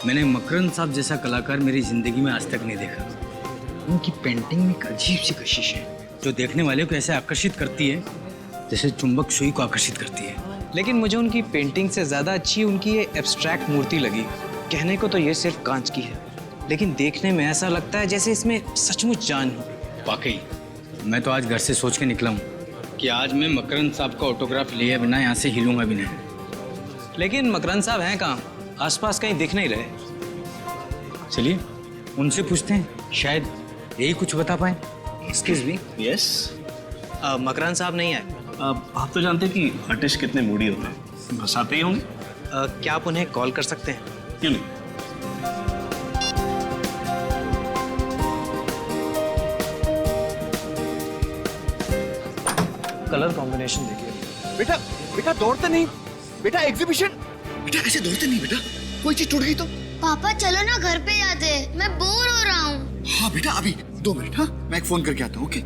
मैंने मकरंद साहब जैसा कलाकार मेरी जिंदगी में आज तक नहीं देखा। उनकी पेंटिंग में एक अजीब सी कशिश है जो देखने वाले को ऐसे आकर्षित करती है जैसे चुंबक सुई को आकर्षित करती है। लेकिन मुझे उनकी पेंटिंग से ज्यादा अच्छी उनकी ये एब्स्ट्रैक्ट मूर्ति लगी। कहने को तो ये सिर्फ कांच की है, लेकिन देखने में ऐसा लगता है जैसे इसमें सचमुच जान हो। वाकई मैं तो आज घर से सोच के निकला हूँ कि आज मैं मकरंद साहब का ऑटोग्राफ लिए बिना यहाँ से हिलूंगा भी नहीं। लेकिन मकरंद साहब हैं कहाँ? आसपास कहीं दिख नहीं रहे। चलिए उनसे पूछते हैं, शायद यही कुछ बता पाए। Excuse me. यस। मकरंद साहब नहीं आए। आप तो जानते हैं कि आर्टिस्ट कितने मूडी होते हैं, बस आते ही होंगे। क्या आप उन्हें कॉल कर सकते हैं? क्यों नहीं। कलर कॉम्बिनेशन देखिए। बेटा बेटा दौड़ते नहीं बेटा, एग्जीबिशन। बेटा ऐसे दौड़ते नहीं बेटा, कोई चीज टूट गई तो। पापा चलो ना घर पे जाते हैं, मैं बोर हो रहा हूँ। हाँ बेटा अभी 2 मिनट। हाँ मैं एक फोन करके आता हूँ। ओके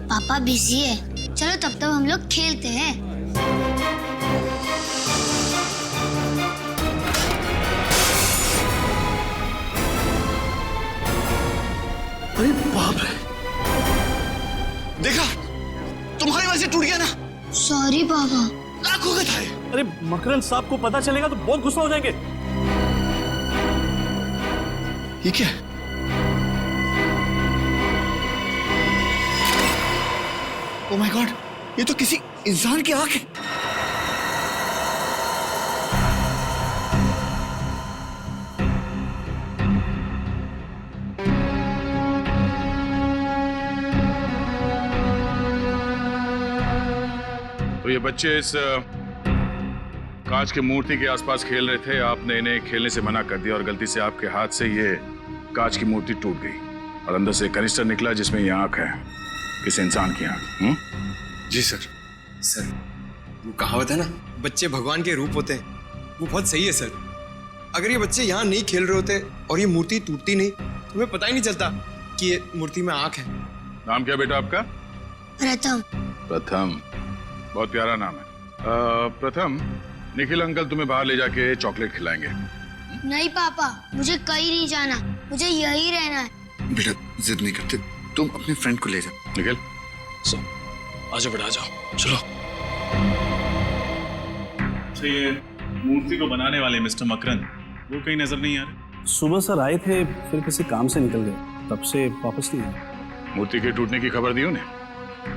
पापा बिजी है, चलो तब तक हम लोग खेलते हैं। अरे बाप रे, देखा तुम्हारी वजह से टूट गया ना। सॉरी पापा। लाख हो गए था। अरे मकरंद साहब को पता चलेगा तो बहुत गुस्सा हो जाएंगे। ये क्या है? ओह माय गॉड, ये तो किसी इंसान की आंख है। तो ये बच्चे इस कांच की मूर्ति के आसपास खेल रहे थे, आपने इन्हें खेलने से मना कर दिया और गलती से आपके हाथ से ये कांच की मूर्ति टूट गई और अंदर से कनिस्टर निकला जिसमें ये आंख है, किसी इंसान की आंख। जी सर। सर वो कहावत है ना, बच्चे भगवान के रूप होते हैं, वो बहुत सही है सर। अगर ये बच्चे यहाँ नहीं खेल रहे होते और ये मूर्ति टूटती नहीं तो हमें पता ही नहीं चलता कि ये मूर्ति में आंख है। नाम क्या बेटा आपका? प्रथम। प्रथम, बहुत प्यारा नाम है। प्रथम, निखिल अंकल तुम्हें बाहर ले जाके चॉकलेट खिलाएंगे। नहीं पापा, मुझे कहीं नहीं जाना, मुझे यही रहना है। बेटा जिद नहीं करते, तुम अपने फ्रेंड को ले जाओ। निखिल आजा बेटा आजा, चलो। अच्छा ये मूर्ति को बनाने वाले मिस्टर मकरंद वो कहीं नजर नहीं आ रहे? सुबह सर आए थे, फिर किसी काम से निकल गए, तब से वापस नहीं आए। मूर्ति के टूटने की खबर दी उन्हें?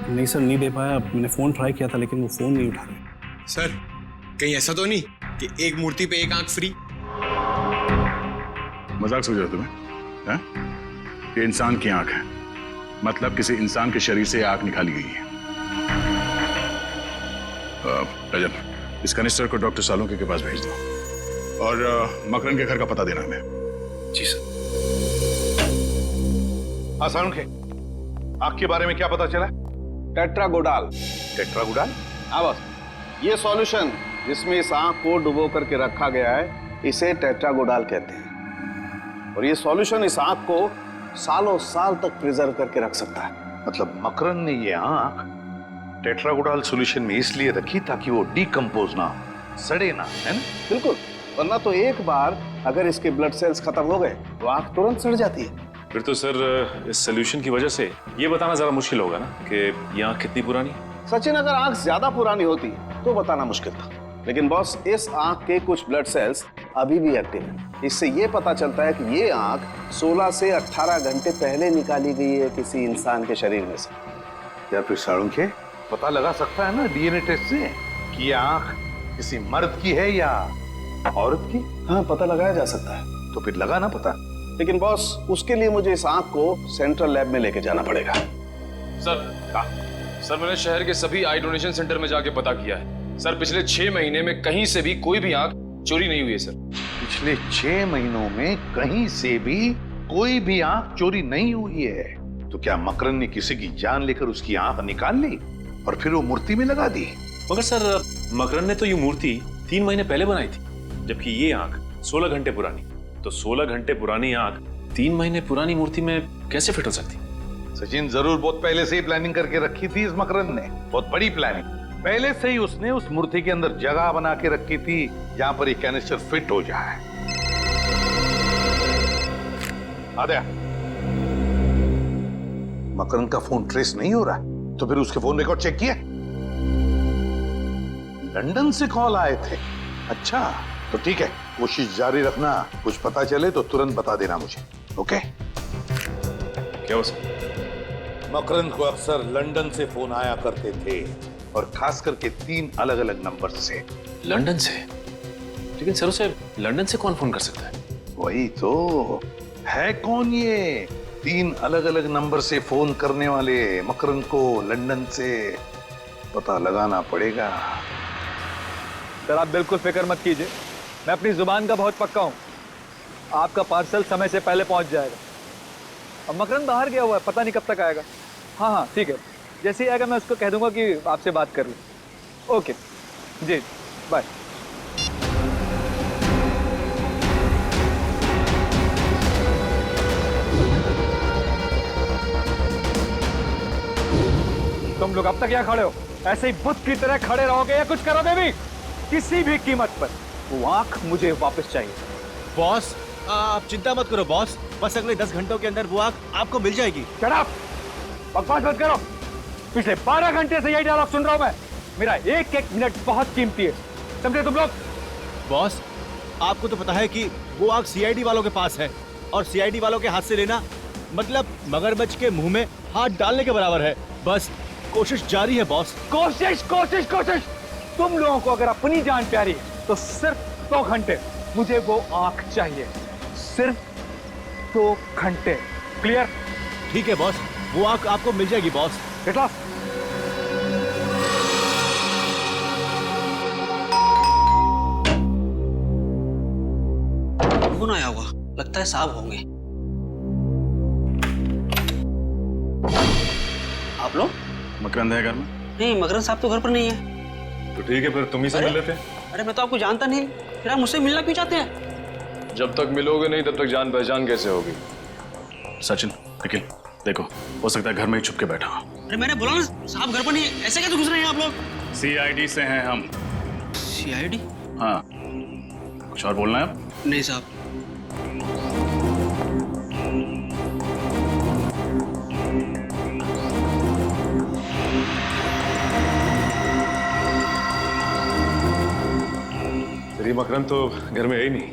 नहीं सर, नहीं दे पाया। मैंने फोन ट्राई किया था लेकिन वो फोन नहीं उठा रहे। सर कहीं ऐसा तो नहीं कि एक मूर्ति पे एक आंख फ्री? मजाक समझ रहे हो तुम्हें? हैं? ये इंसान की आंख है, मतलब किसी इंसान के शरीर से आंख निकाली गई है। रजन, इस कनिस्टर को डॉक्टर सालुंके के पास भेज दो और मकरंद के घर का पता देना हमें। जी सर। सालुंके, आंख के बारे में क्या पता चला? टेट्रागोडाल। टेट्रागोडाल? हाँ बस, ये सॉल्यूशन जिसमें इस आंख को डुबो करके रखा गया है इसे टेट्रागोडाल कहते हैं, और ये सॉल्यूशन इस आंख को सालों साल तक प्रिजर्व करके रख सकता है। मतलब मकरंद ने ये आंख टेट्रागोडाल सॉल्यूशन में इसलिए रखी ताकि वो डिकम्पोज ना, सड़े ना, है ना? बिल्कुल, वरना तो एक बार अगर इसके ब्लड सेल्स खत्म हो गए तो आंख तुरंत सड़ जाती है। फिर तो सर इस सोल्यूशन की वजह से ये बताना जरा मुश्किल होगा ना कि ये आंख कितनी पुरानी? सचिन, अगर आंख ज्यादा पुरानी होती तो बताना मुश्किल था, लेकिन बॉस इस आंख के कुछ ब्लड सेल्स अभी भी एक्टिव हैं। इससे ये पता चलता है कि ये आंख 16 से 18 घंटे पहले निकाली गई है किसी इंसान के शरीर में से। या फिर सालुंके पता लगा सकता है ना डीएनए टेस्ट से कि ये आंख किसी मर्द की है या औरत की? हाँ, पता लगाया जा सकता है। तो फिर लगा ना पता। लेकिन बॉस उसके लिए मुझे इस आंख को सेंट्रल लैब में लेके जाना पड़ेगा। सर मैंने शहर के सभी आई डोनेशन सेंटर में जाके पता किया है सर, पिछले 6 महीने में कहीं से भी कोई भी आंख चोरी नहीं हुई है सर। पिछले 6 महीनों में कहीं से भी कोई भी आंख चोरी नहीं हुई है? तो क्या मकरंद ने किसी की जान लेकर उसकी आंख निकाल ली और फिर वो मूर्ति में लगा दी? मगर सर मकरंद ने तो ये मूर्ति 3 महीने पहले बनाई थी, जबकि ये आंख 16 घंटे पुरानी। तो 16 घंटे पुरानी आंख 3 महीने पुरानी मूर्ति में कैसे फिट हो सकती? सचिन, जरूर बहुत पहले से ही प्लानिंग करके रखी थी इस मकरंद ने, बहुत बड़ी प्लानिंग। पहले से ही उसने उस मूर्ति के अंदर जगह बना के रखी थी जहां पर ये कैनिस्टर फिट हो जाए। आद्या, मकरंद का फोन ट्रेस नहीं हो रहा, तो फिर उसके फोन रिकॉर्ड चेक किया? लंदन से कॉल आए थे। अच्छा, तो ठीक है, कोशिश जारी रखना। कुछ पता चले तो तुरंत बता देना मुझे। ओके? क्या हो सर? मकरंद को अक्सर लंदन से फोन आया करते थे, और खास करके 3 अलग अलग नंबर से। लंदन से? लेकिन सर उसे लंदन से कौन फोन कर सकता है? वही तो है, कौन ये 3 अलग अलग नंबर से फोन करने वाले मकरंद को लंदन से? पता लगाना पड़ेगा। सर आप बिल्कुल फिक्र मत कीजिए, मैं अपनी जुबान का बहुत पक्का हूँ। आपका पार्सल समय से पहले पहुंच जाएगा। अब मकरंद बाहर गया हुआ है, पता नहीं कब तक आएगा। हाँ ठीक है, जैसे ही आएगा मैं उसको कह दूंगा कि आपसे बात कर लूँ। ओके जी, बाय। तुम लोग अब तक यहाँ खड़े हो, ऐसे ही बुत की तरह खड़े रहोगे या कुछ करोगे भी? किसी भी कीमत पर वो आंख मुझे वापस चाहिए। बॉस आप चिंता मत करो बॉस, बस अगले 10 घंटों के अंदर वो आंख आपको मिल जाएगी। Shut up! बकवास मत करो। पिछले 12 घंटे से यही डायलॉग सुन रहा हूं मैं। मेरा एक एक मिनट बहुत कीमती है, समझे तुम लोग? बॉस आपको तो पता है कि वो आंख सीआईडी वालों के पास है, और सीआईडी वालों के हाथ से लेना मतलब मगरमच्छ के मुंह में हाथ डालने के बराबर है। बस कोशिश जारी है बॉस। कोशिश कोशिश कोशिश! तुम लोगों को अगर अपनी जान प्यारी है तो सिर्फ 2 घंटे मुझे वो आंख चाहिए, सिर्फ 2 घंटे। क्लियर? ठीक है बॉस, वो आंख आपको मिल जाएगी बॉस। Get lost. कौन आया होगा? लगता है साहब होंगे। आप लोग? मकरंद है घर में? नहीं, मकरंद साहब तो घर पर नहीं है। तो ठीक है, फिर तुम ही से मिल लेते। अरे मैं तो आपको जानता नहीं, फिर आप मुझसे मिलना क्यों चाहते हैं? जब तक मिलोगे नहीं तब तक जान पहचान कैसे होगी? सचिन, निखिल, देखो, हो सकता है घर में ही छुप के बैठा हो। अरे मैंने बोला ना साहब घर पर नहीं है, ऐसे कैसे घुस रहे हैं आप लोग? सीआईडी से हैं हम। सीआईडी? हाँ, कुछ और बोलना है आप? नहीं साहब। तेरी मकरंद तो घर में है ही नहीं।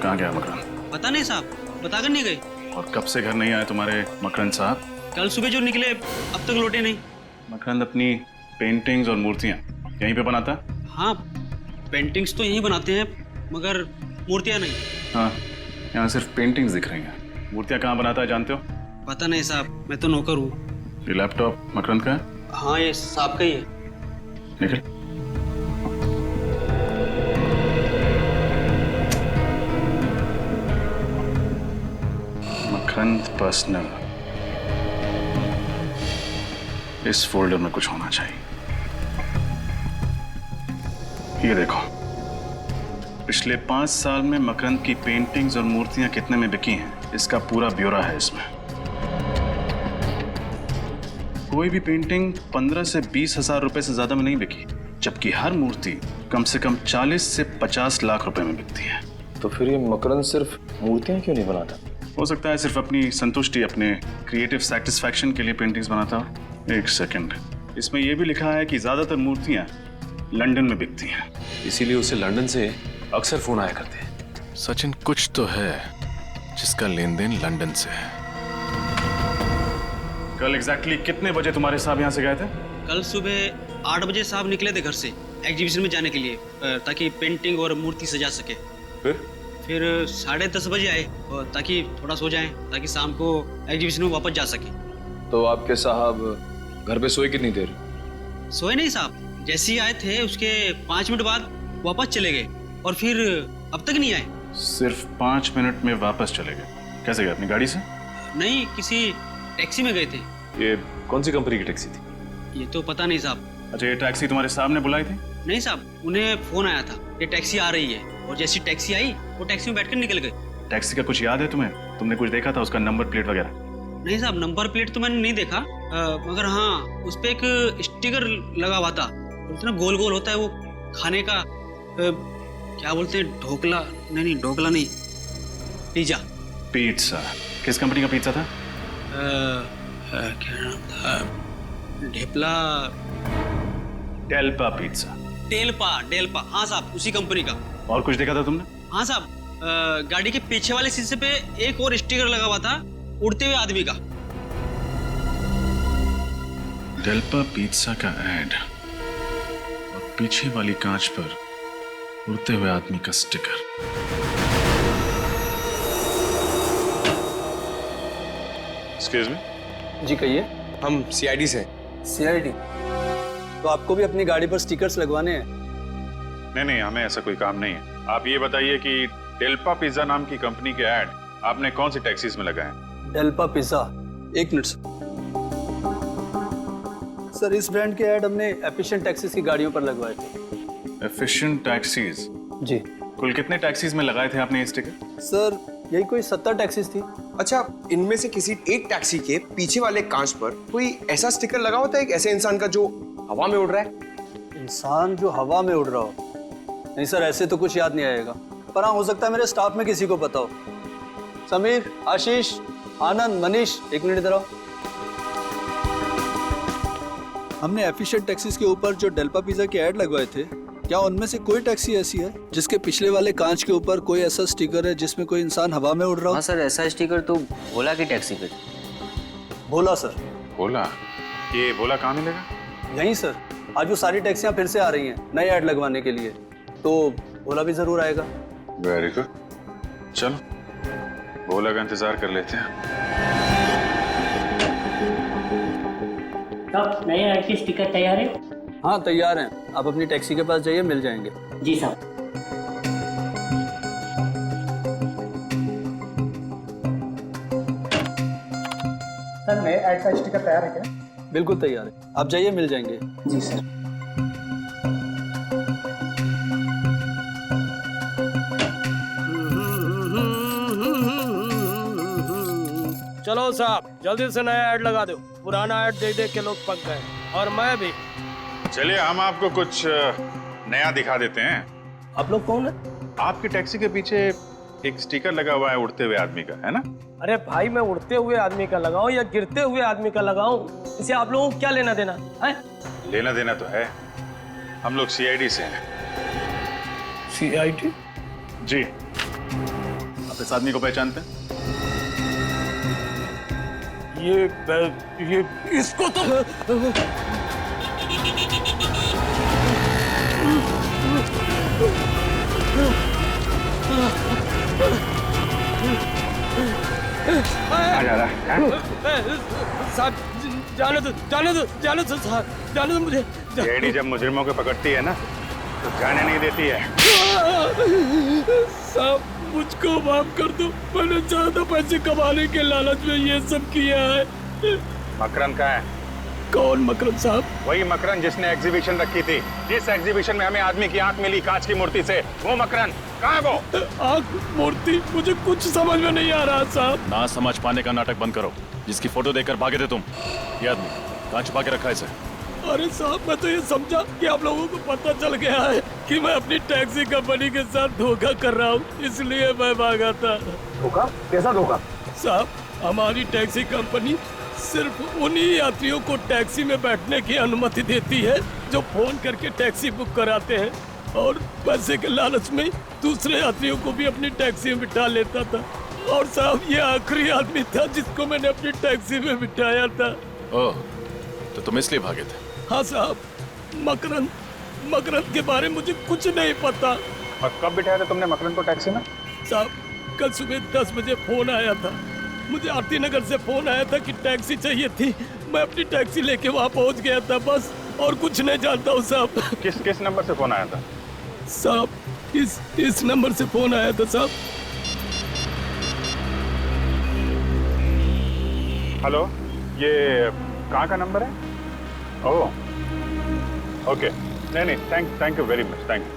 कहाँ गया मकरंद? पता नहीं साहब, बताकर नहीं गए। और कब से घर नहीं आए तुम्हारे मकरंद साहब? कल सुबह जो निकले अब तक लौटे नहीं। मकरंद अपनी पेंटिंग्स और मूर्तियाँ यहीं पे बनाता है? हाँ, पेंटिंग्स तो यहीं बनाते हैं मगर मूर्तियाँ नहीं। हाँ, यहाँ सिर्फ पेंटिंग्स दिख रही हैं। मूर्तियाँ कहाँ बनाता है जानते हो? पता नहीं साहब, मैं तो नौकर हूँ। ये लैपटॉप मकरंद का है? हाँ, ये साहब का ही है। निखिल, मकरंद पर्सनल, इस फोल्डर में कुछ होना चाहिए। ये देखो, पिछले 5 साल में मकरंद की पेंटिंग्स और मूर्तियां कितने में बिकी हैं, इसका पूरा ब्यौरा है इसमें। कोई भी पेंटिंग 15 से 20 हजार रुपए से ज्यादा में नहीं बिकी, जबकि हर मूर्ति कम से कम 40 से 50 लाख रुपए में बिकती है। तो फिर ये मकरंद सिर्फ मूर्तियां क्यों नहीं बनाता? हो सकता है सिर्फ अपनी संतुष्टि, अपने क्रिएटिव सेटिस्फैक्शन के लिए पेंटिंग्स बनाता हो। एक सेकंड, इसमें यह भी लिखा है कि ज्यादातर मूर्तियां लंदन में बिकती हैं, इसीलिए उसे लंदन से अक्सर फोन आया करते हैं। सचिन, कुछ तो है जिसका लेन देन लंदन से है। कल एग्जैक्टली कितने बजे तुम्हारे साहब यहाँ से गए थे? कल सुबह 8 बजे साहब निकले थे घर से एग्जीबिशन में जाने के लिए, ताकि पेंटिंग और मूर्ति सजा सके। फिर 10:30 बजे आए, और ताकि थोड़ा सो जाएं, ताकि शाम को एग्जीबिशन में वापस जा सके। तो आपके साहब घर पे सोए कितनी देर? सोए नहीं साहब, जैसे ही आए थे उसके 5 मिनट बाद वापस चले गए, और फिर अब तक नहीं आए। सिर्फ 5 मिनट में वापस चले गए? कैसे गए, अपनी गाड़ी से? नहीं, किसी टैक्सी में गए थे। ये कौन सी कंपनी की टैक्सी थी? ये तो पता नहीं साहब। अच्छा, ये टैक्सी तुम्हारे साहब ने बुलाई थी? नहीं साहब, उन्हें फोन आया था ये टैक्सी आ रही है, और जैसी टैक्सी आई वो टैक्सी में बैठकर निकल गए। टैक्सी का कुछ याद है तुम्हें? तुमने कुछ देखा था, उसका नंबर प्लेट वगैरह? नहीं साहब, नंबर प्लेट तो मैंने नहीं देखा, मगर हाँ उस पे एक स्टिकर लगा हुआ था, इतना गोल गोल होता है वो खाने का, क्या बोलते हैं, ढोकला? नहीं, ढोकला नहीं, पिज्जा। पिज्जा किस कंपनी का पिज्जा था? क्या नाम था? ढेपला। डेल्पा पिज्जा। डेल्पा हाँ साहब, उसी कंपनी का। और कुछ देखा था तुमने? हाँ साहब, गाड़ी के पीछे वाले शीशे पे एक और स्टिकर लगा हुआ था उड़ते हुए आदमी का। डेल्पा पिज्जा का ऐड और पीछे वाली कांच पर उड़ते हुए आदमी का स्टिकर। Excuse me. जी कहिए। हम सीआईडी से। सीआईडी? तो आपको भी अपनी गाड़ी पर स्टिकर्स लगवाने हैं? नहीं, हमें ऐसा कोई काम नहीं है। आप ये बताइए कि डेल्पा पिज्जा नाम की कंपनी के ऐड आपने कौन सी टैक्सीज में लगाए? डेल्पा पिज्जा, एक मिनट सर, इस ब्रांड के ऐड हमने एफिशिएंट टैक्सीज की गाड़ियों पर लगवाए थे। Efficient taxis? जी। कुल कितने टैक्सीज में लगाए थे आपने ये स्टिकर? सर यही कोई 70 टैक्सीज थी। अच्छा, इनमें से किसी एक टैक्सी के पीछे वाले कांच पर कोई ऐसा स्टिकर लगा होता है एक ऐसे इंसान का जो हवा में उड़ रहा है? इंसान जो हवा में उड़ रहा हो? नहीं सर, ऐसे तो कुछ याद नहीं आएगा, पर हाँ हो सकता है मेरे स्टाफ में किसी को पता हो। समीर, आशीष, आनंद, मनीष, एक मिनट इधर आओ। हमने एफिशिएंट टैक्सीज के ऊपर जो डेल्पा पिज्जा के ऐड लगवाए थे, क्या उनमें से कोई टैक्सी ऐसी है जिसके पिछले वाले कांच के ऊपर कोई ऐसा स्टिकर है जिसमें कोई इंसान हवा में उड़ रहा हो? हाँ सर, ऐसा स्टिकर तो भोला की टैक्सी पे। भोला सर? भोला? ये भोला कहाँ मिलेगा? यहीं सर, आज वो सारी टैक्सियां फिर से आ रही हैं नए ऐड लगवाने के लिए, तो भोला भी जरूर आएगा। वेरी गुड, चलो भोला का इंतजार कर लेते हैं। साहब, नए ऐड के स्टिकर तैयार है? हाँ तैयार हैं, आप अपनी टैक्सी के पास जाइए, मिल जाएंगे। जी साहब। सर नए ऐड का स्टिकर तैयार है क्या? बिल्कुल तैयार है, आप जाइए, मिल जाएंगे। जी सर। चलो साहब, जल्दी से नया ऐड लगा दो, पुराना ऐड देख देख के लोग पक गए, और मैं भी। चलिए हम आपको कुछ नया दिखा देते हैं। आप लोग कौन है? आपकी टैक्सी के पीछे एक स्टिकर लगा हुआ है उड़ते हुए आदमी का, है ना? अरे भाई, मैं उड़ते हुए आदमी का लगाऊं या गिरते हुए आदमी का लगाऊं, इसे आप लोगों को क्या लेना देना है? लेना देना तो है, हम लोग सीआईडी से हैं। सीआईडी? जी। आप इस आदमी को पहचानते हैं? ये इसको तो साहब, जाने दो साहब, जाने दो मुझे। सीआईडी जब मुजरिमों को पकड़ती है ना तो जाने नहीं देती है। साहब मुझको माफ कर दो, मैंने ज्यादा पैसे कमाने के लालच में ये सब किया है। मकरन कहाँ है? कौन मकरन साहब? वही मकरन जिसने एग्जीबिशन रखी थी, जिस एग्जीबिशन में हमें आदमी की आंख मिली कांच की मूर्ति से, वो मकरन कहाँ है? वो आंख मूर्ति मुझे कुछ समझ में नहीं आ रहा साहब। ना समझ पाने का नाटक बंद करो, जिसकी फोटो देखकर भागे थे तुम, ये आदमी कहाँ छुपा के रखा है इसे? अरे साहब, मैं तो ये समझा कि आप लोगों को पता चल गया है कि मैं अपनी टैक्सी कंपनी के साथ धोखा कर रहा हूँ, इसलिए मैं भागा था। धोखा? कैसा धोखा? साहब, हमारी टैक्सी कंपनी सिर्फ उन्हीं यात्रियों को टैक्सी में बैठने की अनुमति देती है जो फोन करके टैक्सी बुक कराते हैं, और पैसे के लालच में दूसरे यात्रियों को भी अपनी टैक्सी में बिठा लेता था। और साहब, ये आखिरी आदमी था जिसको मैंने अपनी टैक्सी में बिठाया था। ओह, तो तुम इसलिए भागे थे? हाँ साहब, मकरन के बारे में मुझे कुछ नहीं पता। और कब बिठाया था तुमने मकरन को टैक्सी में? साहब, कल सुबह 10 बजे फोन आया था, मुझे आरती नगर से फोन आया था कि टैक्सी चाहिए थी। मैं अपनी टैक्सी लेके वहाँ पहुँच गया था, बस, और कुछ नहीं जानता हूँ साहब। किस नंबर से फोन आया था? साहब, इस नंबर से फोन आया था साहब। हेलो, ये कहाँ का नंबर है? ओह, ओके, नहीं, thank you very much, thank you.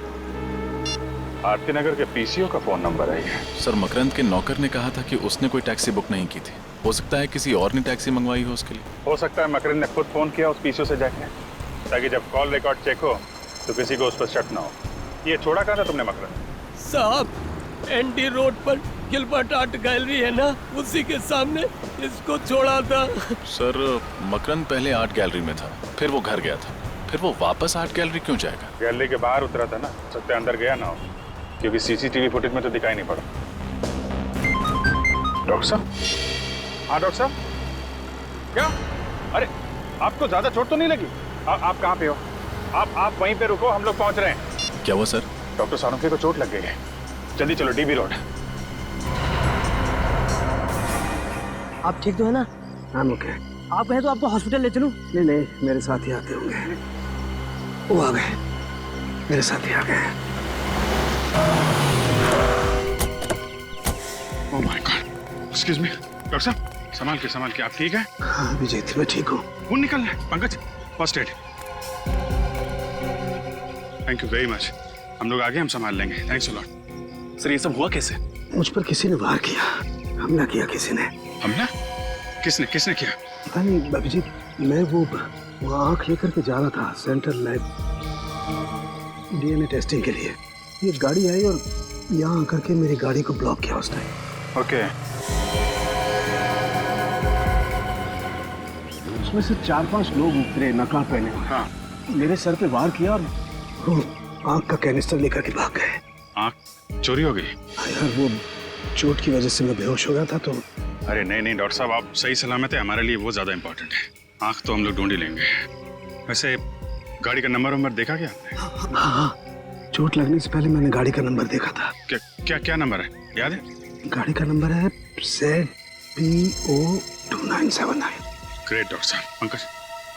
Aarti Nagar के पीसीओ का फोन नंबर है ये। सर, मकरंद के नौकर ने कहा था कि उसने कोई टैक्सी बुक नहीं की थी, हो सकता है किसी और ने टैक्सी मंगवाई हो उसके लिए। हो सकता है मकरंद ने खुद फोन किया उस पीसीओ से जाके, ताकि जब कॉल रिकॉर्ड चेक हो तो किसी को उस पर शक ना हो। ये छोड़ा कहाँ था तुमने मकरंद? साहब, एनडी रोड पर गिलबर्ट आर्ट गैलरी है ना, उसी के सामने इसको छोड़ा था। सर मकरंद पहले आर्ट गैलरी में था, फिर वो घर गया था, फिर वो वापस आर्ट गैलरी क्यों जाएगा? गैलरी के बाहर उतरा था ना, सकते अंदर गया ना हो, क्योंकि सीसीटीवी फुटेज में तो दिखाई नहीं पड़ा। डॉक्टर साहब, हाँ डॉक्टर साहब, क्या? अरे आपको ज्यादा चोट तो नहीं लगी? आप कहाँ पे हो? आप वहीं पे रुको, हम लोग पहुंच रहे हैं। क्या हुआ सर? डॉक्टर सारुंखे को चोट लग गई है, जल्दी चलो डीबी रोड। आप ठीक तो है ना? I'm okay। आप कहें तो आपको हॉस्पिटल ले चलूं? नहीं, मेरे साथ ही आते होंगे। वो आ गए, मेरे साथ ही आ गए। Oh my God, excuse me doctor साहब, संभाल के, आप ठीक है? हाँ विजय, मैं ठीक हूँ। खून निकल रहा है। Pankaj, first aid. Thank you very much, हम लोग आगे, हम संभाल लेंगे। Thanks a lot. सर ये सब हुआ कैसे? मुझ पर किसी ने वार किया, हमला किया किसी ने। हमला? किसने किया? पता नहीं अभिजीत, मैं वो आँख लेकर के जा रहा था सेंट्रल लैब DNA टेस्टिंग के लिए। ये गाड़ी आई और यहाँ आकर के मेरी गाड़ी को ब्लॉक किया उस टाइम। ओके। उसमें से 4-5 लोग उतरे नकाब पहने हुए। हाँ। मेरे सर पे वार किया और आँख का कैनिस्टर लेकर के भाग गए। आँख चोरी हो गई? यार वो चोट की वजह से मैं बेहोश हो गया था तो। अरे नहीं डॉक्टर साहब, आप सही सलामत है, हमारे लिए वो ज्यादा इम्पोर्टेंट है। आँख तो हम लोग ढूंढ ही लेंगे। वैसे गाड़ी का नंबर देखा क्या आपने? हाँ, चोट लगने से पहले मैंने गाड़ी का नंबर देखा था। क्या नंबर है, याद है? गाड़ी का नंबर है ZPO 2979। ग्रेट डॉक्टर साहब। पंकज,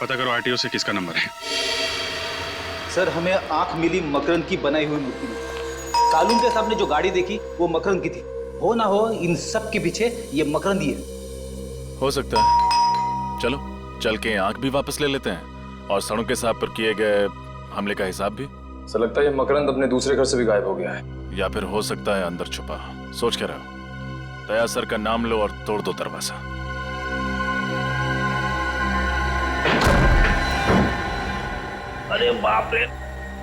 पता करो RTO से किसका नंबर है। सर हमें आंख मिली मकरंद की बनाई हुई मूर्ति में। सालून के सामने जो गाड़ी देखी वो मकरंद की थी। हो ना हो इन सब के पीछे ये मकरंद ही है। हो सकता है। चलो चल के आंख भी वापस ले लेते हैं और सारुंखे साहब पर किए गए हमले का हिसाब भी। सर लगता है ये मकरंद अपने दूसरे घर से भी गायब हो गया है। या फिर हो सकता है अंदर छुपा। सोच के रहो। दया सर का नाम लो और तोड़ दो दरवाजा। अरे बाप रे,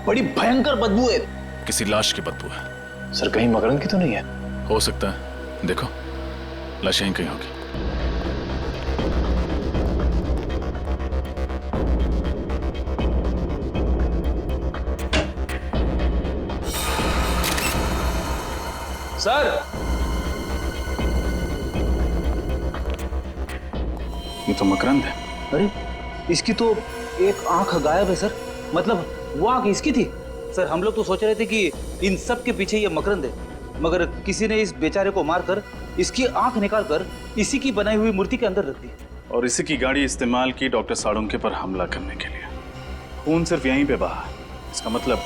बड़ी भयंकर बदबू है। किसी लाश की बदबू है। सर कहीं मकरंद की तो नहीं है? हो सकता है, देखो लाश यहीं कहीं होगी। सर ये तो मकरंद है। अरे इसकी तो एक आंख गायब है सर, मतलब वो आंख इसकी थी। सर हम लोग तो सोच रहे थे कि इन सब के पीछे ये मकरंद है, मगर किसी ने इस बेचारे को मारकर इसकी आंख निकालकर इसी की बनाई हुई मूर्ति के अंदर रख दी। और इसी की गाड़ी इस्तेमाल की डॉक्टर सारुंखे पर हमला करने के लिए। खून सिर्फ यहीं पे बहा। इसका मतलब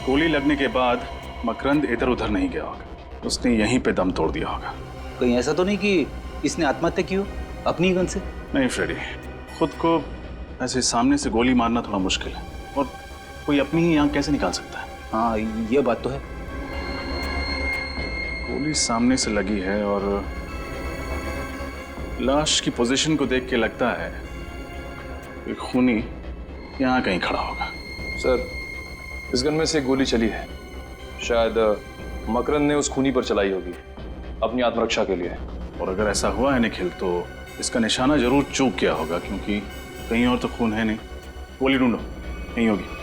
गोली लगने के बाद मकरंद इधर उधर नहीं गया होगा, उसने यहीं पे दम तोड़ दिया होगा। कहीं ऐसा तो नहीं कि इसने आत्महत्या की हो अपनी गन से? नहीं फ्रेडी, खुद को ऐसे सामने से गोली मारना थोड़ा मुश्किल है, और कोई अपनी ही आंख कैसे निकाल सकता है? हाँ ये बात तो है। गोली सामने से लगी है और लाश की पोजीशन को देख के लगता है कि खूनी यहाँ कहीं खड़ा होगा। सर इस गन में से गोली चली है, शायद मकरंद ने उस खूनी पर चलाई होगी अपनी आत्मरक्षा के लिए। और अगर ऐसा हुआ है निखिल तो इसका निशाना जरूर चूक गया होगा, क्योंकि कहीं और तो खून है नहीं। गोली ढूंढो, नहीं होगी।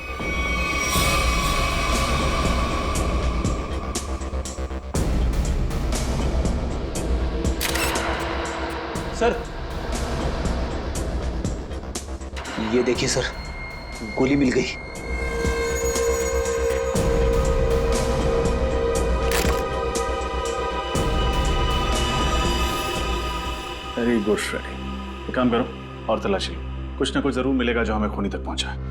सर ये देखिए सर, गोली मिल गई। वेरी गुड फ्रेडी, एक काम करो और तलाशी लो, कुछ ना कुछ जरूर मिलेगा जो हमें खूनी तक पहुंचा है।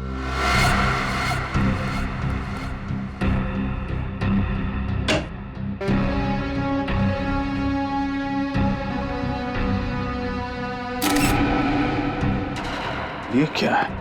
ये क्या है?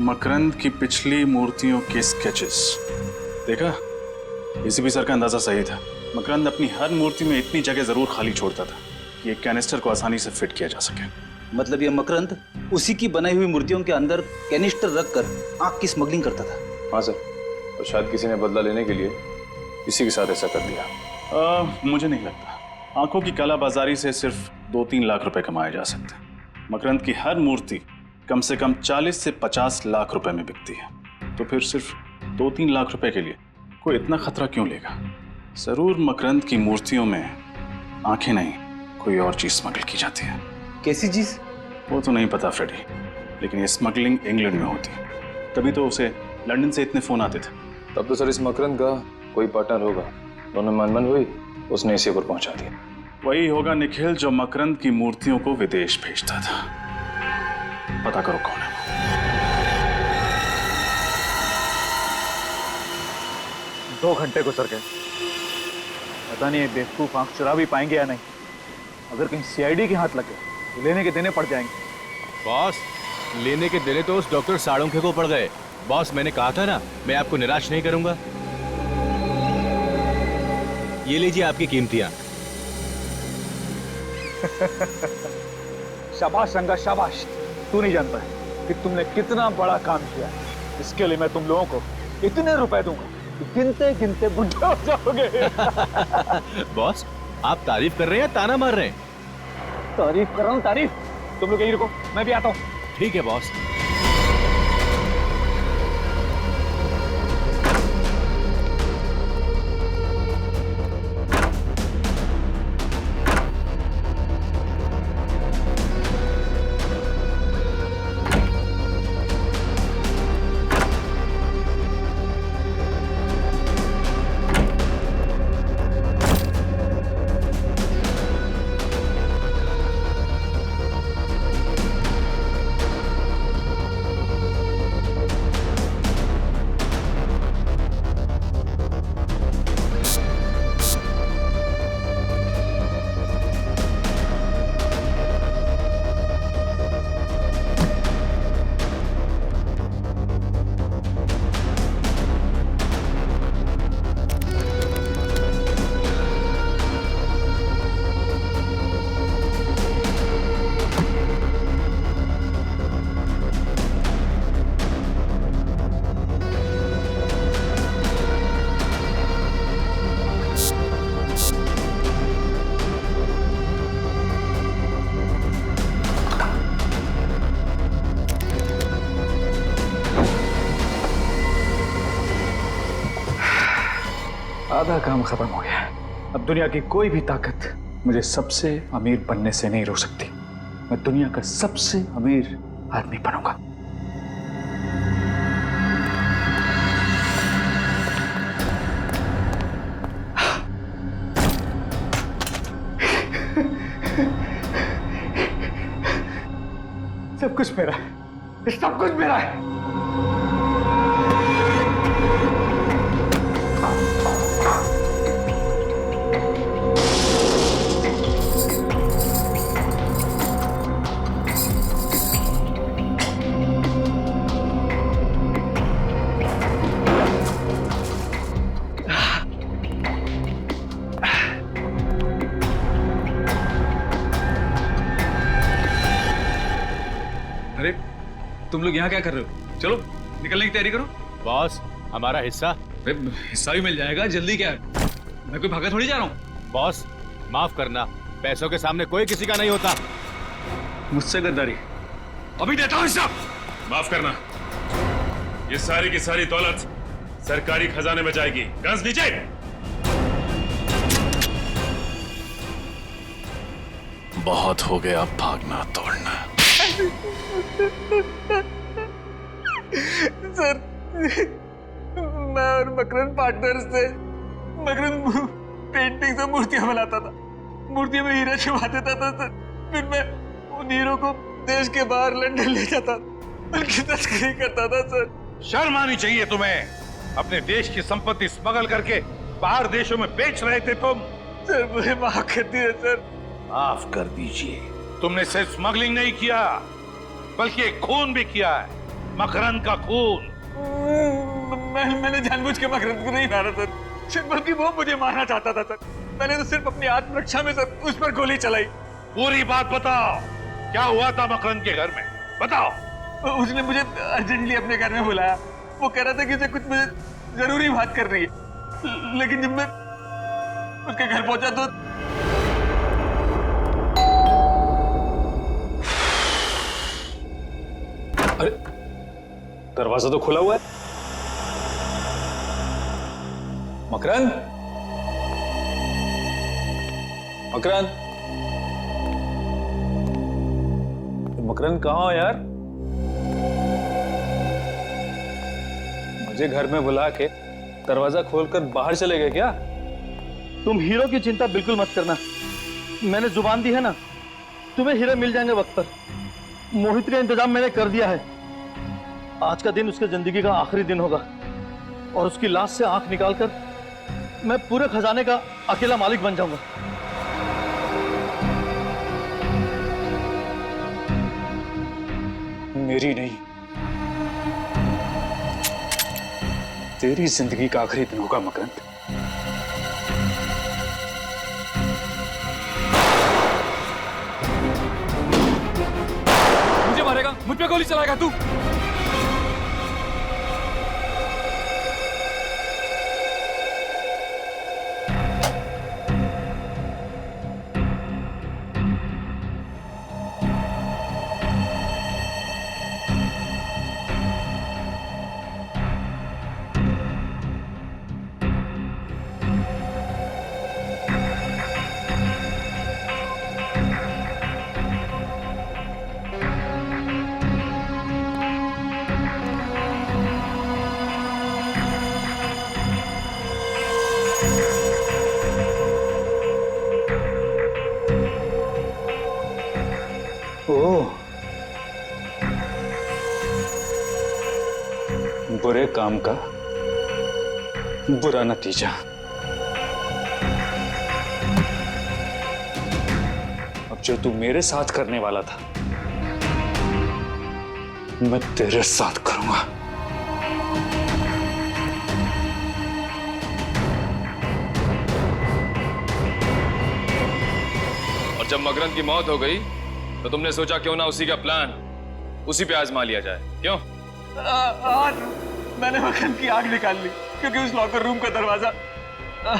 मकरंद की पिछली मूर्तियों के स्केचेस देखा? एसीपी सर का अंदाजा सही था। मकरंद अपनी हर मूर्ति में इतनी जगह जरूर खाली छोड़ता था कि एक कैनिस्टर को आसानी से फिट किया जा सके। मतलब ये मकरंद उसी की बनाई हुई मूर्तियों के अंदर कैनिस्टर रखकर आग की स्मगलिंग करता था। हाँ सर, और शायद किसी ने बदला लेने के लिए इसी के साथ ऐसा कर दिया। मुझे नहीं लगता। आंखों की कालाबाजारी से सिर्फ 2-3 लाख रुपए कमाए जा सकते हैं। मकरंद की हर मूर्ति कम से कम 40 से 50 लाख रुपए में बिकती है, तो फिर सिर्फ 2-3 लाख रुपए के लिए कोई इतना खतरा क्यों लेगा? जरूर मकरंद की मूर्तियों में आंखें नहीं, कोई और चीज स्मगल की जाती है। कैसी चीज? वो तो नहीं पता फ्रेडी, लेकिन ये स्मगलिंग इंग्लैंड में होती है, तभी तो उसे लंदन से इतने फोन आते थे। तब तो सर इस मकरंद का कोई पार्टनर होगा, दोनों मन हुई, उसने इसी पर पहुंचा दिया। वही होगा निखिल जो मकरंद की मूर्तियों को विदेश भेजता था। पता करो कौन है। 2 घंटे को सर के पता नहीं बेवकूफ आंख चुरा भी पाएंगे या नहीं। अगर कहीं सीआईडी के हाथ लगे तो लेने के देने पड़ जाएंगे। बॉस, लेने के देने तो उस डॉक्टर साळुंखे को पड़ गए। बॉस, मैंने कहा था ना, मैं आपको निराश नहीं करूंगा। ये लीजिए आपकी कीमती आंख। शाबाश रंगा, शाबाश। तू नहीं जानता है कि तुमने कितना बड़ा काम किया। इसके लिए मैं तुम लोगों को इतने रुपए दूंगा, गिनते गिनते बुढ़े हो जाओगे। बॉस, आप तारीफ कर रहे हैं या ताना मार रहे हैं? तारीफ कर रहा हूँ, तारीफ। तुम लोग यहीं रुको, मैं भी आता हूँ। ठीक है बॉस। आधा काम खत्म हो गया। अब दुनिया की कोई भी ताकत मुझे सबसे अमीर बनने से नहीं रोक सकती। मैं दुनिया का सबसे अमीर आदमी बनूंगा। सब कुछ मेरा है, सब कुछ मेरा है। अरे तुम लोग यहाँ क्या कर रहे हो? चलो निकलने की तैयारी करो। बॉस, हमारा हिस्सा? हिस्सा भी मिल जाएगा, जल्दी क्या है? मैं कोई भागा थोड़ी जा रहा हूँ। बॉस, माफ करना, पैसों के सामने कोई किसी का नहीं होता। मुझसे गद्दारी। अभी देता हूँ हिस्सा। माफ करना, ये सारी की सारी दौलत सरकारी खजाने में जाएगी। गज नीचे। बहुत हो गया भागना तोड़ना। सर, मैं और मकरंद पार्टनर्स थे। मकरंद पेंटिंग से मूर्तियां बनाता था, मूर्तियों में हीरा छुपा देता था सर। फिर मैं उन हीरो को देश के बाहर लंदन ले जाता, उनकी तस्करी करता था सर। शर्म आनी चाहिए तुम्हें। अपने देश की संपत्ति स्मगल करके बाहर देशों में बेच रहे थे तुम। सर मुझे माफ कर दीजिए सर। माफ कर दीजिए। तुमने सिर्फ स्मगलिंग नहीं किया, बल्कि एक खून भी किया है। मकरंद का खून। मैंने जानबूझ के मकरंद को नहीं मारा सर, बल्कि वो मुझे मारना चाहता था सर। मैंने तो सिर्फ अपनी आत्मरक्षा में सर उस पर गोली चलाई। पूरी बात बताओ, क्या हुआ था मकरंद के घर में, बताओ। उसने मुझे अर्जेंटली अपने घर में बुलाया। वो कह रहा था कि उसे कुछ मुझे जरूरी बात कर रही है, लेकिन जब मैं उसके घर पहुंचा तो अरे दरवाजा तो खुला हुआ है। मकरंद, मकरंद, मकरंद कहाँ हो यार? मुझे घर में बुला के दरवाजा खोलकर बाहर चले गए क्या? तुम हीरो की चिंता बिल्कुल मत करना, मैंने जुबान दी है ना, तुम्हें हीरे मिल जाएंगे वक्त पर। मोहित का इंतजाम मैंने कर दिया है। आज का दिन उसके जिंदगी का आखिरी दिन होगा और उसकी लाश से आंख निकालकर मैं पूरे खजाने का अकेला मालिक बन जाऊंगा। मेरी नहीं, तेरी जिंदगी का आखिरी दिन होगा मकरंद। मुझे मारेगा, मुझ पे गोली चलाएगा तू? बुरे काम का बुरा नतीजा। अब जो तू मेरे साथ करने वाला था, मैं तेरे साथ करूंगा। और जब मकरंद की मौत हो गई तो तुमने सोचा क्यों ना उसी का प्लान उसी पे आजमा लिया जाए, क्यों? मैंने मकरंद की आग निकाल ली, क्योंकि उस लॉकर रूम का दरवाजा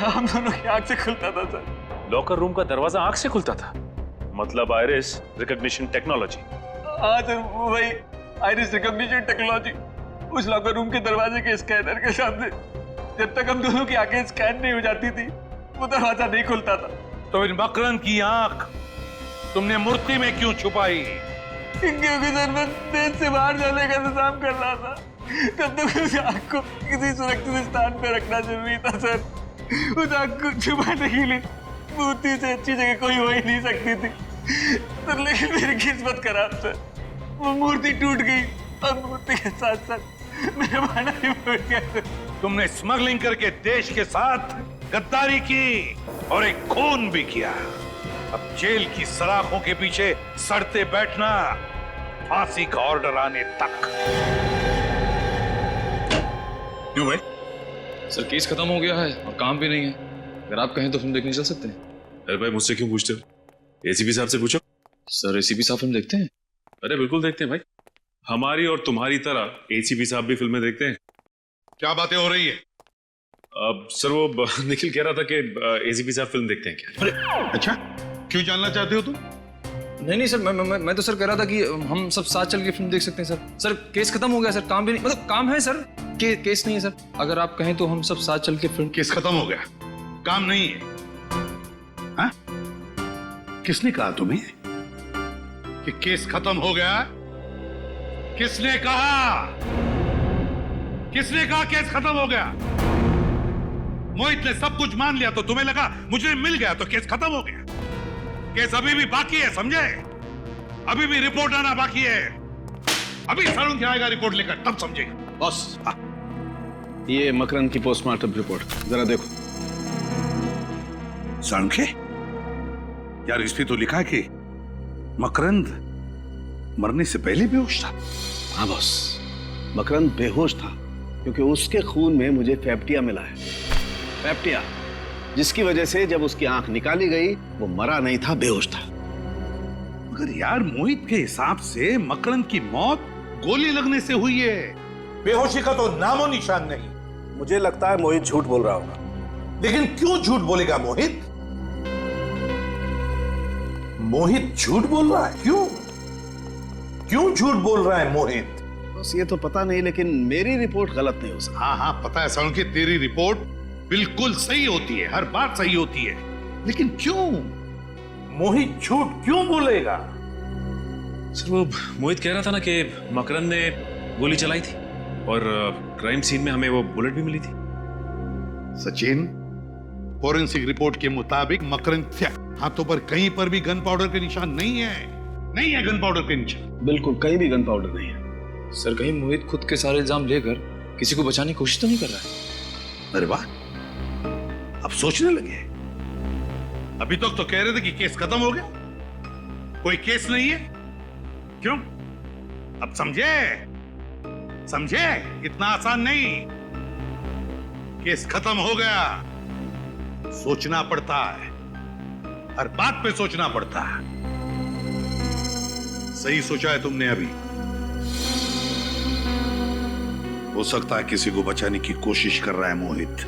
हम दोनों की आग से खुलता था सर। लॉकर रूम का दरवाजा आंख से खुलता था? मतलब आइरिस रिकॉग्निशन टेक्नोलॉजी? हाँ सर, वही आइरिस रिकॉग्निशन टेक्नोलॉजी। उस लॉकर रूम के दरवाजे के स्कैनर के सामने जब तक हम दोनों की आंखें स्कैन नहीं हो जाती थी, वो दरवाजा नहीं खुलता था। तो इन मकरंद की आंख तुमने मूर्ति में क्यों छुपाई? क्योंकि सर मैं देश से बाहर जाने का इंतजाम कर रहा था, तब तक उस आग को किसी सुरक्षित स्थान पे रखना जरूरी था सर। उस आग को छुपाने के लिए मूर्ति से अच्छी जगह कोई हो ही नहीं सकती थी सर, लेकिन मेरी किस्मत खराब सर, वो मूर्ति टूट गई और मूर्ति के साथ साथ मेरा भाना भी फूट गया सर। तुमने स्मगलिंग करके देश के साथ गद्दारी की और एक खून भी किया। अब जेल की सलाखों के पीछे सड़ते बैठना, फांसी का ऑर्डर आने तक। क्यों भाई? सर केस खत्म हो गया है और काम भी नहीं है। अगर आप कहें तो फिल्म देखने चल सकते हैं। अरे भाई मुझसे क्यों पूछते हो? एसीपी साहब से पूछो। सर एसीपी साहब फिल्म देखते हैं? अरे बिल्कुल देखते हैं भाई, हमारी और तुम्हारी तरह एसीपी साहब भी फिल्में देखते हैं। क्या बातें हो रही है? अब सर वो निखिल कह रहा था कि एसीपी साहब फिल्म देखते हैं क्या? अरे अच्छा, क्यों जानना चाहते हो तुम? नहीं सर, मैं तो सर कह रहा था कि हम सब साथ चल के फिल्म देख सकते हैं सर। सर केस खत्म हो गया सर, काम भी नहीं, मतलब काम है सर, केस नहीं है सर। अगर आप कहें तो हम सब साथ चल के फिल्म। केस खत्म हो गया, काम नहीं है? हाँ? किसने कहा तुम्हें कि केस खत्म हो गया? किसने कहा? किसने कहा केस खत्म हो गया? मोहित ने सब कुछ मान लिया तो तुम्हें लगा मुझे मिल गया तो केस खत्म हो गया। केस अभी भी बाकी है, समझे? अभी भी रिपोर्ट आना बाकी है। अभी सारुंखे आएगा रिपोर्ट लेकर, तब समझेगा। बॉस, ये मकरंद की पोस्टमार्टम रिपोर्ट जरा देखो। सारुंखे? यार इस पे तो लिखा है कि मकरंद मरने से पहले बेहोश था। हाँ बॉस, मकरंद बेहोश था क्योंकि उसके खून में मुझे फैप्टिया मिला है। फैप्टिया, जिसकी वजह से जब उसकी आंख निकाली गई वो मरा नहीं था, बेहोश था। मगर यार मोहित के हिसाब से मकरंद की मौत गोली लगने से हुई है। बेहोशी का तो नामो निशान नहीं। मुझे लगता है मोहित झूठ बोल रहा होगा। लेकिन क्यों झूठ बोलेगा मोहित? मोहित झूठ बोल रहा है, क्यों झूठ बोल रहा है मोहित? बस ये तो पता नहीं, लेकिन मेरी रिपोर्ट गलत नहीं हो सकती। हाँ पता है सालुंके, तेरी रिपोर्ट बिल्कुल सही होती है, हर बात सही होती है, लेकिन क्यों? मोहित झूठ क्यों बोलेगा? सर वो मोहित कह रहा था ना कि मकरंद ने गोली चलाई थी और क्राइम सीन में हमें वो बुलेट भी मिली थी। सचिन, फोरेंसिक रिपोर्ट के मुताबिक मकरंद के हाथों पर कहीं पर भी गन पाउडर के निशान नहीं है गन पाउडर के निशान। बिल्कुल कहीं भी गन पाउडर नहीं है। सर कहीं मोहित खुद के सारे इल्जाम लेकर किसी को बचाने की कोशिश तो नहीं कर रहा है? अरे वाह, अब सोचने लगे। अभी तक तो कह रहे थे कि केस खत्म हो गया, कोई केस नहीं है। क्यों? अब समझे इतना आसान नहीं। केस खत्म हो गया, सोचना पड़ता है, हर बात पे सोचना पड़ता है। सही सोचा है तुमने। अभी हो सकता है किसी को बचाने की कोशिश कर रहा है मोहित,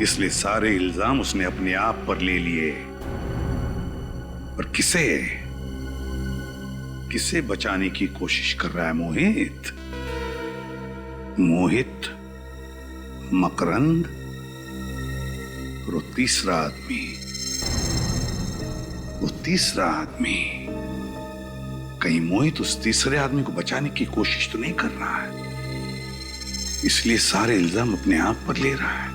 इसलिए सारे इल्जाम उसने अपने आप पर ले लिए। और किसे बचाने की कोशिश कर रहा है मोहित? मकरंद और वो तीसरा आदमी। कहीं मोहित उस तीसरे आदमी को बचाने की कोशिश तो नहीं कर रहा है, इसलिए सारे इल्जाम अपने आप पर ले रहा है।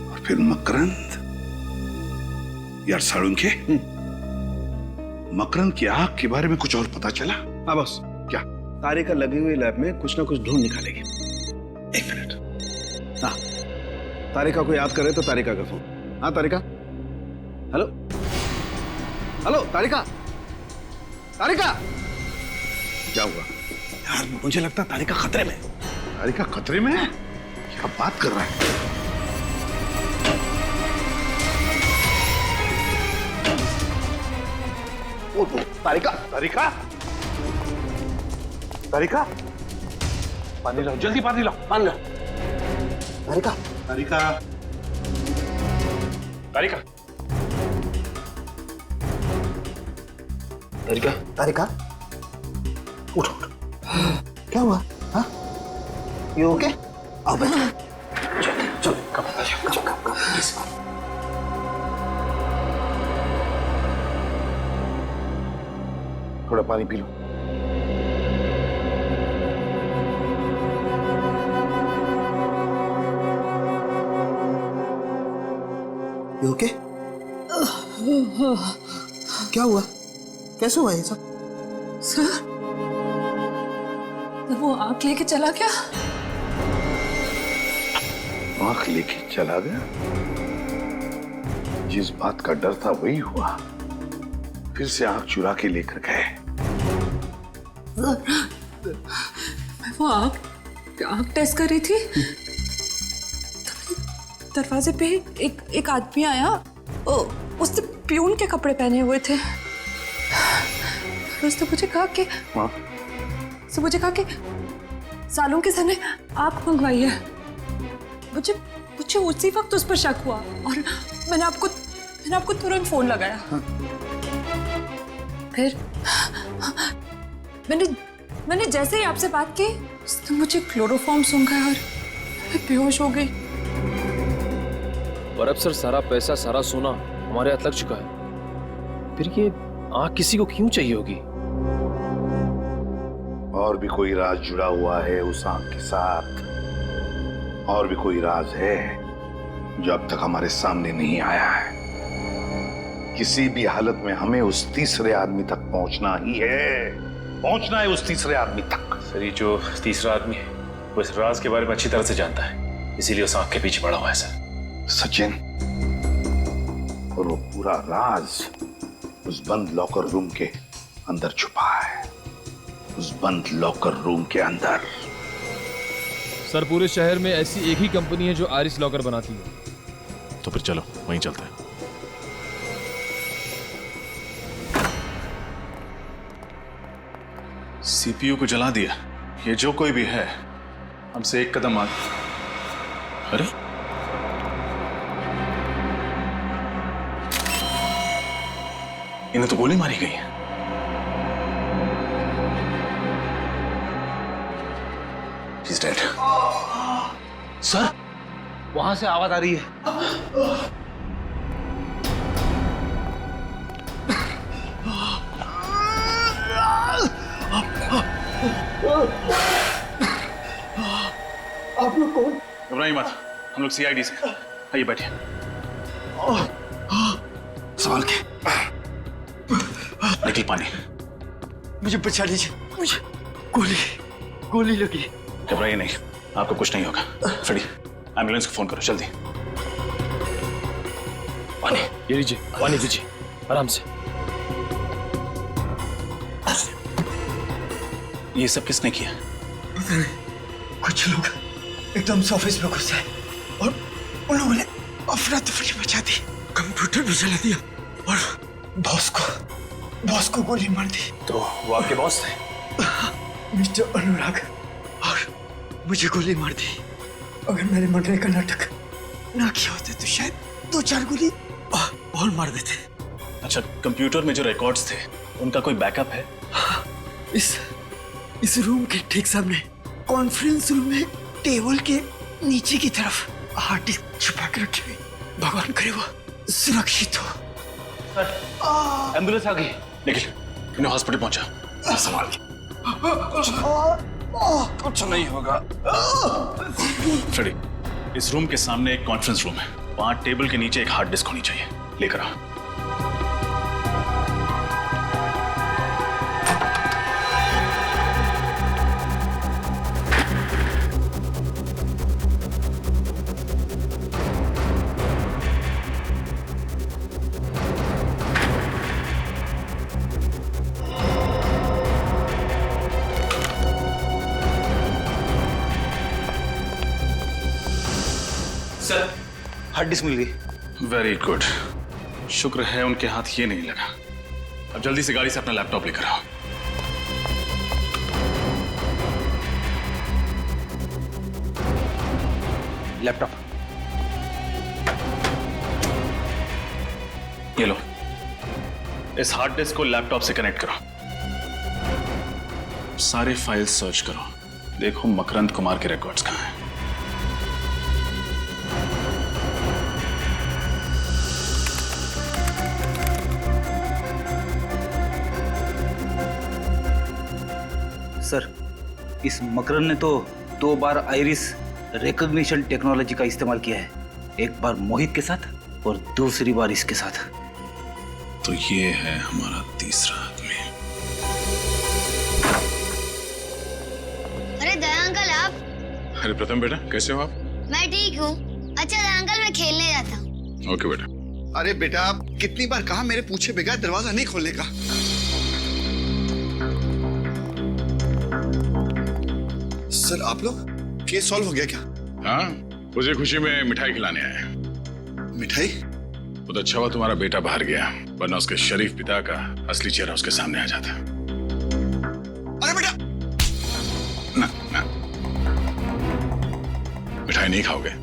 और फिर मकरंद, यार सालुंके, मकरंद की आंख के बारे में कुछ और पता चला? हाँ बस। क्या? तारिका लगी हुई लैब में कुछ ना कुछ ढूंढ निकालेगी। एक मिनट। हाँ, तारिका को याद करे तो तारिका का फोन। हाँ तारिका, हेलो तारिका। क्या हुआ यार? मुझे लगता है तारिका खतरे में। तारिका खतरे में? क्या बात कर रहा है? तारिका, पानी लाओ, जल्दी पानी लाओ। तारिका, उठ। क्या हुआ? हाँ? You okay? आओ बैठो। चलो, कम। थोड़ा पानी पी लो। You okay? क्या हुआ? कैसे हुआ ये सब? सर, वो आंख लेके चला गया। आंख लेके चला गया? जिस बात का डर था वही हुआ। फिर से आंख चुरा के लेकर गए। मैं वो आंख टेस्ट कर रही थी, दरवाजे पे एक आदमी आया। उसने प्यून के कपड़े पहने हुए थे। उसने मुझे कहा कि सालों के सर ने आंख मंगवाई है। मुझे उसी वक्त उस पर शक हुआ और मैंने आपको तुरंत फोन लगाया। फिर मैंने जैसे ही आपसे बात की, उसने मुझे क्लोरोफॉर्म सूंघा और मैं बेहोश हो गई। और अब सर सारा पैसा, सारा सोना हमारे हाथ लग चुका है। फिर ये आंख किसी को क्यों चाहिए होगी? और भी कोई राज जुड़ा हुआ है उस आंख के साथ। और भी कोई राज है जो अब तक हमारे सामने नहीं आया है। किसी भी हालत में हमें उस तीसरे आदमी तक पहुंचना ही है। पहुंचना है उस तीसरे आदमी तक। सर ये जो तीसरा आदमी है वो इस राज के बारे में अच्छी तरह से जानता है, इसीलिए उस आंख के पीछे पड़ा हुआ है सर। सचिन, और वो पूरा राज उस बंद लॉकर रूम के अंदर छुपा है। उस बंद लॉकर रूम के अंदर। सर पूरे शहर में ऐसी एक ही कंपनी है जो आइरिस लॉकर बनाती है। तो फिर चलो वहीं चलते हैं। सीपीयू को जला दिया। ये जो कोई भी है हमसे एक कदम आगे। अरे इन्हें तो गोली मारी गई है। He's dead. सर वहां से आवाज आ रही है। आप लोग कौन? घबराइए मत, हम लोग सीआईडी से। आइए बैठिए। संभाल के। निकल पानी। मुझे बचा लीजिए, मुझे गोली लगी। घबराइए नहीं, आपको कुछ नहीं होगा। फ्रेडी एम्बुलेंस को फोन करो जल्दी। पानी ये लीजिए, पानी दीजिए आराम से। ये सब किसने किया? पता नहीं, कुछ लोग एकदम से ऑफिस में घुस आए और उन लोगों ने अफरा तफरी मचा दी, कंप्यूटर भी जला दिया और बॉस को गोली मार दी। तो वो आपके बॉस थे? मिस्टर अनुराग, और मुझे गोली मार दी। अगर मैंने मरने का नाटक ना किया होता तो शायद 2-4 गोली और मार देते। अच्छा, कंप्यूटर में जो रिकॉर्ड्स थे उनका कोई बैकअप है? इस रूम के ठीक सामने कॉन्फ्रेंस रूम में टेबल के नीचे की तरफ हार्ड डिस्क छुपा के रखी हुई। भगवान करे वो सुरक्षित हो। एम्बुलेंस आ गई। निखिल इन्हें हॉस्पिटल पहुंचा। संभाल के। कुछ नहीं होगा। फ्रेडी, इस रूम के सामने एक कॉन्फ्रेंस रूम है, वहां टेबल के नीचे एक हार्ड डिस्क होनी चाहिए। लेकर आ। सर हार्ड डिस्क मिल गई। वेरी गुड, शुक्र है उनके हाथ ये नहीं लगा। अब जल्दी से गाड़ी से अपना लैपटॉप लेकर आओ। लैपटॉप ये लो। इस हार्ड डिस्क को लैपटॉप से कनेक्ट करो। सारे फाइल्स सर्च करो, देखो मकरंद कुमार के रिकॉर्ड्स कहां हैं। सर इस मकरंद ने तो 2 बार आइरिस रिकॉग्निशन टेक्नोलॉजी का इस्तेमाल किया है, एक बार मोहित के साथ और दूसरी बार इसके साथ। तो ये है हमारा तीसरा आदमी। अरे दया अंकल आप। अरे प्रथम बेटा कैसे हो आप? मैं ठीक हूँ। अच्छा दया अंकल मैं खेलने जाता हूँ। ओके बेटा। अरे बेटा आप कितनी बार कहा मेरे पूछे बगैर दरवाजा नहीं खोलने का। सर आप लोग केस सॉल्व हो गया क्या? हाँ, उसे खुशी में मिठाई खिलाने आए। मिठाई? बहुत अच्छा हुआ तुम्हारा बेटा बाहर गया, वरना उसके शरीफ पिता का असली चेहरा उसके सामने आ जाता। अरे बेटा ना ना, मिठाई नहीं खाओगे?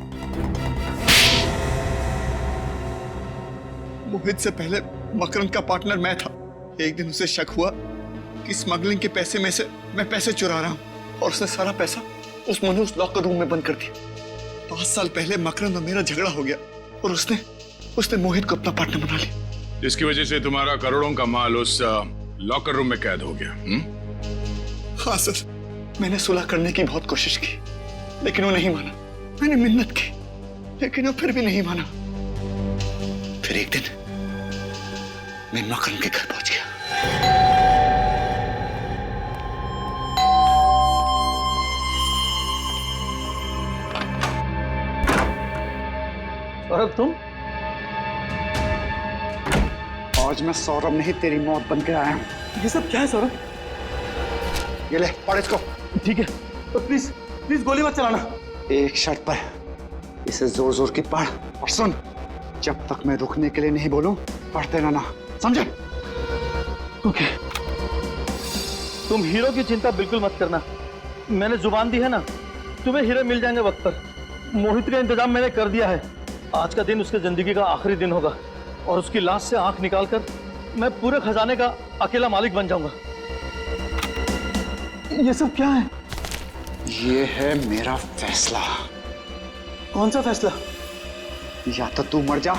मोहित से पहले मकरंद का पार्टनर मैं था। एक दिन उसे शक हुआ कि स्मगलिंग के पैसे में से मैं पैसे चुरा रहा हूँ और उसने सारा पैसा उस लॉकर रूम में बंद कर दिया। 5 साल पहले मकरंद और मेरा झगड़ा हो गया और उसने मोहित को अपना पार्टनर बना लिया। जिसकी वजह से तुम्हारा करोड़ों का माल उस लॉकर रूम में कैद हो गया। हाँ सर, मैंने सुलह करने की बहुत कोशिश की लेकिन वो नहीं माना। मैंने मिन्नत की लेकिन वो फिर भी नहीं माना। फिर एक दिन मैं मकरंद के घर पहुंच गया। सौरभ तुम? आज मैं सौरभ नहीं तेरी मौत बन के आया हूं। ये सब क्या है सौरभ? ये ले पढ़ इसको। ठीक है, तो प्लीज प्लीज गोली मत चलाना। एक शर्त पर, इसे जोर जोर की पढ़ और सुन। जब तक मैं रुकने के लिए नहीं बोलूं, पढ़ते रहना, समझे? ओके। तुम हीरो की चिंता बिल्कुल मत करना, मैंने जुबान दी है ना, तुम्हें हीरो मिल जाएंगे वक्त पर। मोहित का इंतजाम मैंने कर दिया है। आज का दिन उसकी जिंदगी का आखिरी दिन होगा और उसकी लाश से आंख निकालकर मैं पूरे खजाने का अकेला मालिक बन जाऊंगा। ये सब क्या है? ये है मेरा फैसला। कौन सा फैसला? या तो तू मर जा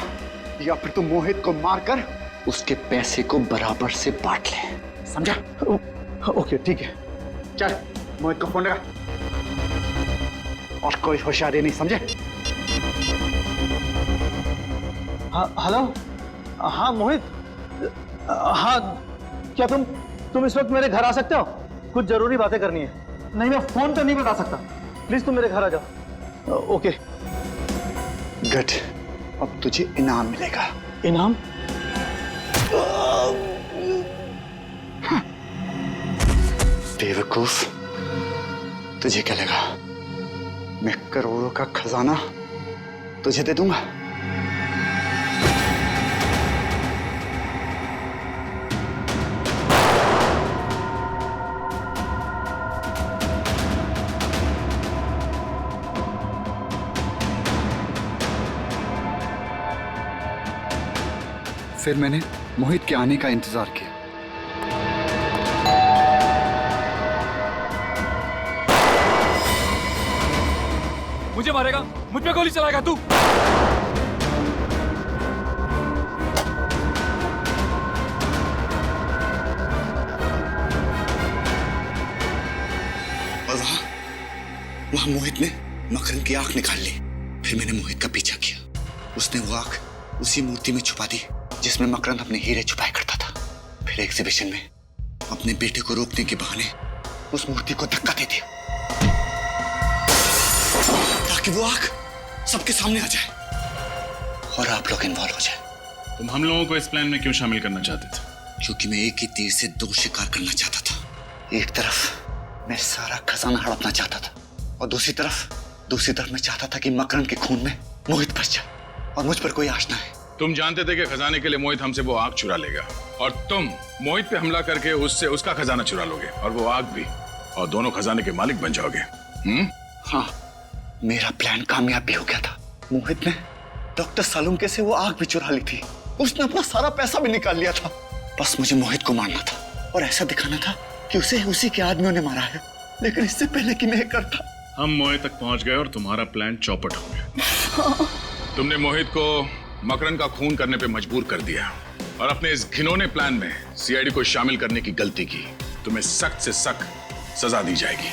या फिर तू मोहित को मारकर उसके पैसे को बराबर से बांट ले, समझा? ओके ठीक है। चल मोहित को फोन लगा, और कोई होशियारी नहीं, समझे? हाँ हेलो, हाँ मोहित, हाँ क्या तुम इस वक्त मेरे घर आ सकते हो? कुछ जरूरी बातें करनी है। नहीं मैं फोन पे नहीं बता सकता, प्लीज तुम मेरे घर आ जाओ। ओके गुड, अब तुझे इनाम मिलेगा। इनाम? बेवकूफ, तुझे क्या लगा मैं करोड़ों का खजाना तुझे दे दूंगा? फिर मैंने मोहित के आने का इंतजार किया। मुझे मारेगा, मुझ पे गोली चलाएगा तू? और वहां मोहित ने मकरंद की आंख निकाल ली। फिर मैंने मोहित का पीछा किया। उसने वो आंख उसी मूर्ति में छुपा दी जिसमें मकरंद अपने हीरे छुपाया करता था। फिर एग्जीबिशन में अपने बेटे को रोकने के बहाने उस मूर्ति को धक्का दे दिया ताकि वो आंख सबके सामने आ जाए और आप लोग इन्वॉल्व हो जाए। तुम हम लोगों को इस प्लान में क्यों शामिल करना चाहते थे? क्योंकि मैं एक ही तीर से दो शिकार करना चाहता था। एक तरफ मैं सारा खजाना हड़पना चाहता था और दूसरी तरफ मैं चाहता था कि मकरंद के खून में मोहित बच जाए और मुझ पर कोई आश ना है। तुम जानते थे कि खजाने के लिए मोहित हमसे वो आग चुरा लेगा और तुम मोहित पे हमला करके उससे उसका खजाना चुरा लोगे और वो आग भी, और दोनों खजाने के मालिक बन जाओगे। हाँ, मेरा प्लान कामयाब भी हो गया था। मोहित ने डॉक्टर सालुंके से वो आग भी चुरा ली थी। उसने अपना सारा पैसा भी निकाल लिया था। बस मुझे मोहित को मारना था और ऐसा दिखाना था कि उसे उसी के आदमियों ने मारा है, लेकिन इससे पहले कि मैं करता। हम मोहित तक पहुंच गए और तुम्हारा प्लान चौपट हो गया। तुमने मोहित को मकरंद का खून करने पे मजबूर कर दिया और अपने इस घिनौने प्लान में सीआईडी को शामिल करने की गलती की। तुम्हें सख्त से सख्त सजा दी जाएगी।